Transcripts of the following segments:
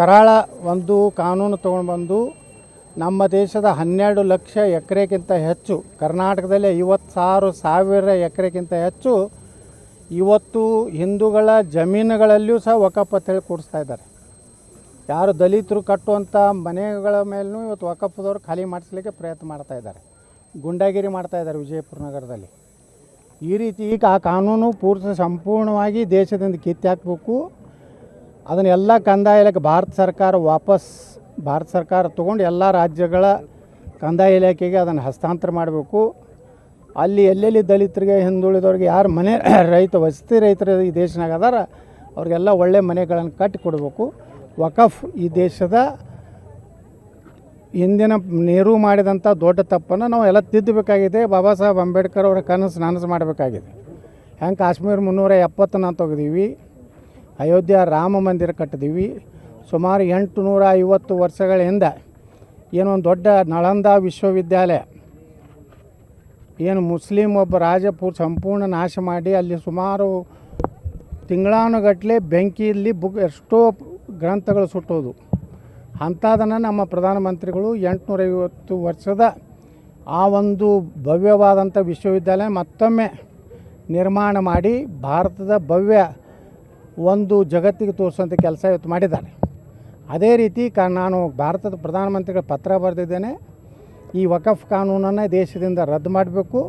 ಕರಾಳ ಒಂದು ಕಾನೂನು ತೊಗೊಂಡ್ಬಂದು ನಮ್ಮ ದೇಶದ 12 ಲಕ್ಷ ಎಕರೆಗಿಂತ ಹೆಚ್ಚು, ಕರ್ನಾಟಕದಲ್ಲಿ 56,000 ಎಕರೆಗಿಂತ ಹೆಚ್ಚು ಇವತ್ತು ಹಿಂದೂಗಳ ಜಮೀನುಗಳಲ್ಲಿಯೂ ಸಹ ವಕಫ್ ಅಂತೇಳಿ ಕೂಡಿಸ್ತಾ ಇದ್ದಾರೆ. ಯಾರು ದಲಿತರು ಕಟ್ಟುವಂಥ ಮನೆಗಳ ಮೇಲೂ ಇವತ್ತು ವಕಫ್ದವ್ರು ಖಾಲಿ ಮಾಡಿಸ್ಲಿಕ್ಕೆ ಪ್ರಯತ್ನ ಮಾಡ್ತಾಯಿದ್ದಾರೆ, ಗುಂಡಾಗಿರಿ ಮಾಡ್ತಾಯಿದ್ದಾರೆ ವಿಜಯಪುರ ನಗರದಲ್ಲಿ. ಈ ರೀತಿ ಈಗ ಆ ಕಾನೂನು ಸಂಪೂರ್ಣವಾಗಿ ದೇಶದಿಂದ ಕಿತ್ತಾಕಬೇಕು. ಅದನ್ನೆಲ್ಲ ಕಂದಾಯ ಇಲಾಖೆ ಭಾರತ ಸರ್ಕಾರ ತೊಗೊಂಡು ಎಲ್ಲ ರಾಜ್ಯಗಳ ಕಂದಾಯ ಇಲಾಖೆಗೆ ಅದನ್ನು ಹಸ್ತಾಂತರ ಮಾಡಬೇಕು. ಅಲ್ಲಿ ಎಲ್ಲೆಲ್ಲಿ ದಲಿತರಿಗೆ, ಹಿಂದುಳಿದವ್ರಿಗೆ, ಯಾರು ಮನೆ ವಸತಿ ರೈತರು ಈ ದೇಶನಾಗ ಅದಾರ ಅವ್ರಿಗೆಲ್ಲ ಒಳ್ಳೆ ಮನೆಗಳನ್ನು ಕಟ್ಟಿ ಕೊಡಬೇಕು. ವಕಫ್ ಈ ದೇಶದ ಹಿಂದಿನ ನೆಹರು ಮಾಡಿದಂಥ ದೊಡ್ಡ ತಪ್ಪನ್ನು ನಾವು ಎಲ್ಲ ತಿದ್ದಬೇಕಾಗಿದೆ. ಬಾಬಾ ಸಾಹೇಬ್ ಅಂಬೇಡ್ಕರ್ ಅವರ ನನಸು ಮಾಡಬೇಕಾಗಿದೆ. ಹೆಂಗೆ ಕಾಶ್ಮೀರ 370 ತೆಗೆದೀವಿ, ಅಯೋಧ್ಯ ರಾಮ ಮಂದಿರ ಕಟ್ಟಿದೀವಿ. ಸುಮಾರು 850 ವರ್ಷಗಳ ಹಿಂದೆ ಏನೊಂದು ದೊಡ್ಡ ನಳಂದ ವಿಶ್ವವಿದ್ಯಾಲಯ ಏನು ಮುಸ್ಲಿಂ ಒಬ್ಬ ರಾಜಪೂರ್ ಸಂಪೂರ್ಣ ನಾಶ ಮಾಡಿ ಅಲ್ಲಿ ಸುಮಾರು ತಿಂಗಳಾನುಗಟ್ಟಲೆ ಬೆಂಕಿಯಲ್ಲಿ ಎಷ್ಟೋ ಗ್ರಂಥಗಳು ಸುಟ್ಟೋದು. ಅಂಥದನ್ನು ನಮ್ಮ ಪ್ರಧಾನಮಂತ್ರಿಗಳು 850 ವರ್ಷದ ಆ ಒಂದು ಭವ್ಯವಾದಂಥ ವಿಶ್ವವಿದ್ಯಾಲಯ ಮತ್ತೊಮ್ಮೆ ನಿರ್ಮಾಣ ಮಾಡಿ ಭಾರತದ ಭವ್ಯ ಒಂದು ಜಗತ್ತಿಗೆ ತೋರಿಸುವಂಥ ಕೆಲಸ ಇವತ್ತು ಮಾಡಿದ್ದಾರೆ. ಅದೇ ರೀತಿ ನಾನು ಭಾರತದ ಪ್ರಧಾನಮಂತ್ರಿಗಳ ಪತ್ರ ಬರೆದಿದ್ದೇನೆ. ಈ ವಕಫ್ ಕಾನೂನನ್ನು ದೇಶದಿಂದ ರದ್ದು ಮಾಡಬೇಕು.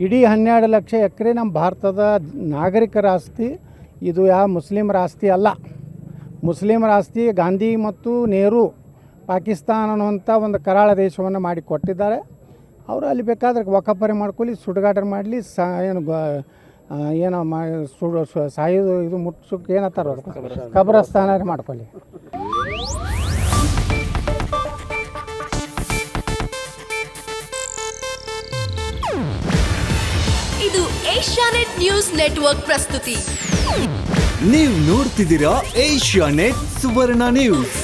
ಇಡೀ 12 ಲಕ್ಷ ಎಕರೆ ನಮ್ಮ ಭಾರತದ ನಾಗರಿಕರ ಆಸ್ತಿ, ಇದು ಯಾವ ಮುಸ್ಲಿಮರ ಆಸ್ತಿ ಅಲ್ಲ. ಮುಸ್ಲಿಮರ ಆಸ್ತಿ ಗಾಂಧಿ ಮತ್ತು ನೆಹರು ಪಾಕಿಸ್ತಾನ ಅನ್ನುವಂಥ ಒಂದು ಕರಾಳ ದೇಶವನ್ನು ಮಾಡಿ ಕೊಟ್ಟಿದ್ದಾರೆ. ಅವರು ಅಲ್ಲಿ ಬೇಕಾದ್ರೆ ವಕಫರೆ ಮಾಡ್ಕೊಳ್ಳಿ, ಸುಡುಗಾಟ ಮಾಡಲಿ, ಸಾಯೋದು ಇದು ಮುಟ್ಸೋಕೆ ಏನತ್ತಾರ ಕಬ್ರಸ್ಥಾನ ಮಾಡ್ಕೊಳ್ಳಿ. ಇದು ಏಷ್ಯಾನೆಟ್ ನ್ಯೂಸ್ ನೆಟ್ವರ್ಕ್ ಪ್ರಸ್ತುತಿ. ನೀವು ನೋಡ್ತಿದ್ದೀರಾ ಏಷ್ಯಾನೆಟ್ ಸುವರ್ಣ ನ್ಯೂಸ್.